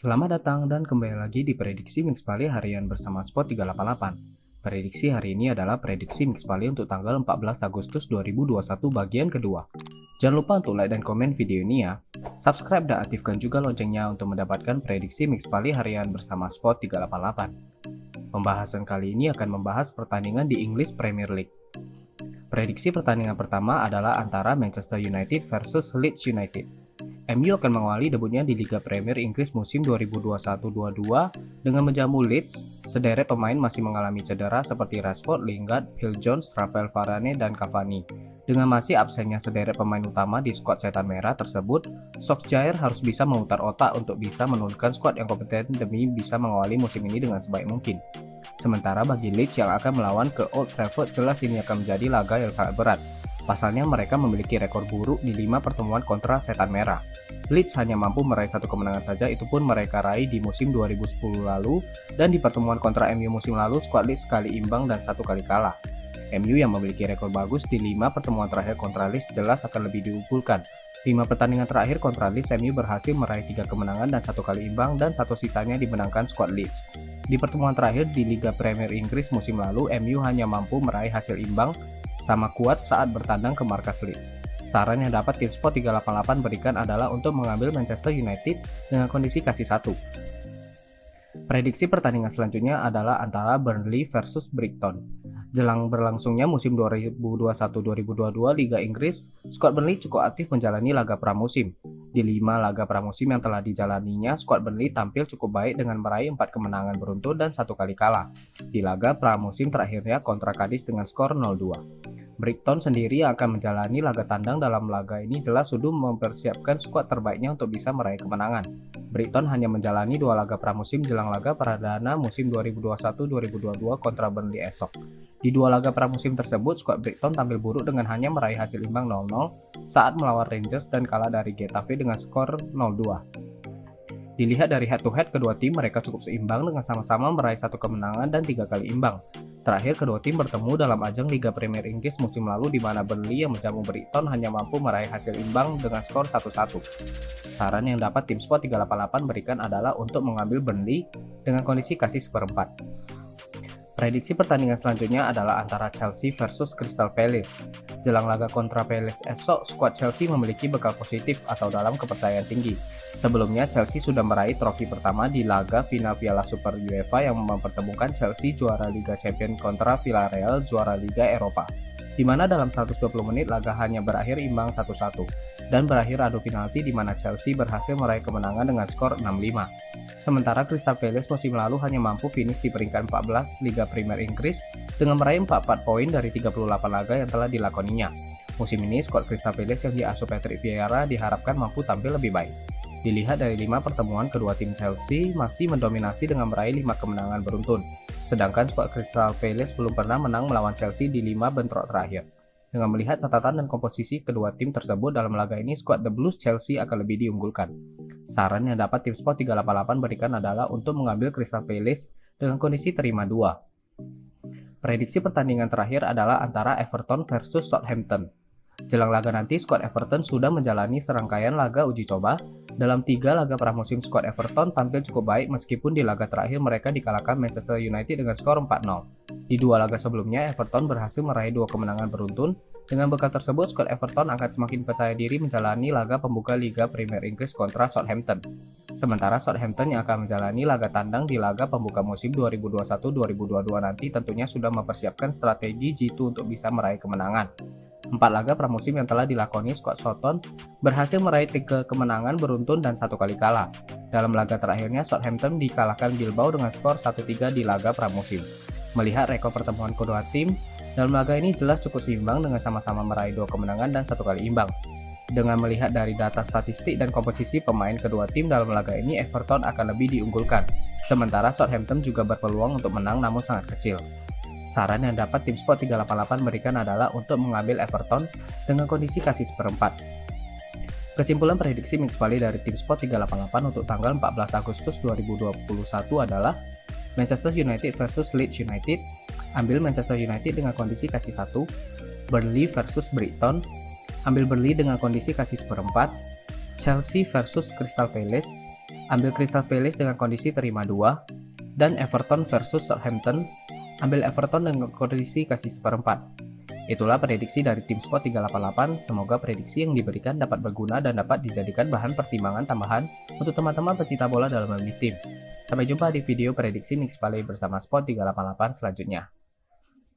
Selamat datang dan kembali lagi di Prediksi Mix Bali harian bersama Spot 388. Prediksi hari ini adalah prediksi Mix Bali untuk tanggal 14 Agustus 2021 bagian kedua. Jangan lupa untuk like dan komen video ini ya. Subscribe dan aktifkan juga loncengnya untuk mendapatkan prediksi Mix Bali harian bersama Spot 388. Pembahasan kali ini akan membahas pertandingan di English Premier League. Prediksi pertandingan pertama adalah antara Manchester United versus Leeds United. MU akan mengawali debutnya di Liga Premier Inggris musim 2021-22 dengan menjamu Leeds. Sederet pemain masih mengalami cedera seperti Rashford, Lingard, Phil Jones, Rafael Varane, dan Cavani. Dengan masih absennya sederet pemain utama di skuad Setan Merah tersebut, Solskjaer harus bisa memutar otak untuk bisa menurunkan skuad yang kompeten demi bisa mengawali musim ini dengan sebaik mungkin. Sementara bagi Leeds yang akan melawan ke Old Trafford, jelas ini akan menjadi laga yang sangat berat. Pasalnya mereka memiliki rekor buruk di 5 pertemuan kontra Setan Merah. Leeds hanya mampu meraih 1 kemenangan saja, itu pun mereka raih di musim 2010 lalu, dan di pertemuan kontra MU musim lalu skuad Leeds sekali imbang dan 1 kali kalah. MU yang memiliki rekor bagus di 5 pertemuan terakhir kontra Leeds jelas akan lebih diunggulkan. 5 pertandingan terakhir kontra Leeds, MU berhasil meraih 3 kemenangan dan 1 kali imbang, dan 1 sisanya dimenangkan skuad Leeds. Di pertemuan terakhir di Liga Premier Inggris musim lalu, MU hanya mampu meraih hasil imbang sama kuat saat bertandang ke markas Leeds. Saran yang dapat tim Spot 388 berikan adalah untuk mengambil Manchester United dengan kondisi kasih 1. Prediksi pertandingan selanjutnya adalah antara Burnley versus Brighton. Jelang berlangsungnya musim 2021-2022 Liga Inggris, skuad Burnley cukup aktif menjalani laga pramusim. Di 5 laga pramusim yang telah dijalaninya, skuad Burnley tampil cukup baik dengan meraih 4 kemenangan beruntun dan 1 kali kalah. Di laga pramusim terakhirnya kontra Cardiff dengan skor 0-2. Brighton sendiri yang akan menjalani laga tandang dalam laga ini jelas sudah mempersiapkan skuad terbaiknya untuk bisa meraih kemenangan. Brighton hanya menjalani 2 laga pramusim jelang laga perdana musim 2021-2022 kontra Burnley esok. Di 2 laga pramusim tersebut, skuad Brighton tampil buruk dengan hanya meraih hasil imbang 0-0 saat melawan Rangers dan kalah dari Getafe dengan skor 0-2. Dilihat dari head-to-head kedua tim, mereka cukup seimbang dengan sama-sama meraih 1 kemenangan dan 3 kali imbang. Terakhir, kedua tim bertemu dalam ajang Liga Premier Inggris musim lalu di mana Burnley yang menjamu Brighton hanya mampu meraih hasil imbang dengan skor 1-1. Saran yang dapat tim Spot 388 berikan adalah untuk mengambil Burnley dengan kondisi kasih seperempat. Prediksi pertandingan selanjutnya adalah antara Chelsea versus Crystal Palace. Jelang laga kontra Palace esok, skuad Chelsea memiliki bekal positif atau dalam kepercayaan tinggi. Sebelumnya, Chelsea sudah meraih trofi pertama di laga final Piala Super UEFA yang mempertemukan Chelsea juara Liga Champions kontra Villarreal juara Liga Eropa, di mana dalam 120 menit laga hanya berakhir imbang 1-1 dan berakhir adu penalti di mana Chelsea berhasil meraih kemenangan dengan skor 6-5. Sementara Crystal Palace musim lalu hanya mampu finish di peringkat 14 Liga Premier Inggris dengan meraih 44 poin dari 38 laga yang telah dilakoninya. Musim ini skuad Crystal Palace yang diasuh Patrick Vieira diharapkan mampu tampil lebih baik. Dilihat dari 5 pertemuan, kedua tim Chelsea masih mendominasi dengan meraih 5 kemenangan beruntun. Sedangkan skuad Crystal Palace belum pernah menang melawan Chelsea di 5 bentrok terakhir. Dengan melihat catatan dan komposisi kedua tim tersebut dalam laga ini, skuad The Blues Chelsea akan lebih diunggulkan. Saran yang dapat tim Spot 388 berikan adalah untuk mengambil Crystal Palace dengan kondisi terima 2. Prediksi pertandingan terakhir adalah antara Everton versus Southampton. Jelang laga nanti, skuad Everton sudah menjalani serangkaian laga uji coba. Dalam 3 laga pramusim, skuad Everton tampil cukup baik meskipun di laga terakhir mereka dikalahkan Manchester United dengan skor 4-0. Di 2 laga sebelumnya, Everton berhasil meraih 2 kemenangan beruntun. Dengan bekal tersebut, skuad Everton akan semakin percaya diri menjalani laga pembuka Liga Premier Inggris kontra Southampton. Sementara Southampton yang akan menjalani laga tandang di laga pembuka musim 2021-2022 nanti tentunya sudah mempersiapkan strategi jitu untuk bisa meraih kemenangan. 4 laga pramusim yang telah dilakoni skuad Southampton berhasil meraih 3 kemenangan beruntun dan 1 kali kalah. Dalam laga terakhirnya, Southampton dikalahkan Bilbao dengan skor 1-3 di laga pramusim. Melihat rekor pertemuan kedua tim, dalam laga ini jelas cukup seimbang dengan sama-sama meraih 2 kemenangan dan 1 kali imbang. Dengan melihat dari data statistik dan komposisi pemain kedua tim dalam laga ini, Everton akan lebih diunggulkan. Sementara Southampton juga berpeluang untuk menang namun sangat kecil. Saran yang dapat tim Spot 388 berikan adalah untuk mengambil Everton dengan kondisi kasih seperempat. Kesimpulan prediksi Mix Bali dari tim Spot 388 untuk tanggal 14 Agustus 2021 adalah Manchester United versus Leeds United. Ambil Manchester United dengan kondisi kasih 1. Burnley versus Brighton. Ambil Burnley dengan kondisi kasih seperempat. Chelsea versus Crystal Palace. ambil Crystal Palace dengan kondisi terima 2, dan Everton versus Southampton, ambil Everton dengan kondisi kasih seperempat. Itulah prediksi dari tim Sport 388, semoga prediksi yang diberikan dapat berguna dan dapat dijadikan bahan pertimbangan tambahan untuk teman-teman pecinta bola dalam memilih tim. Sampai jumpa di video prediksi Mixed Parlay bersama Sport 388 selanjutnya.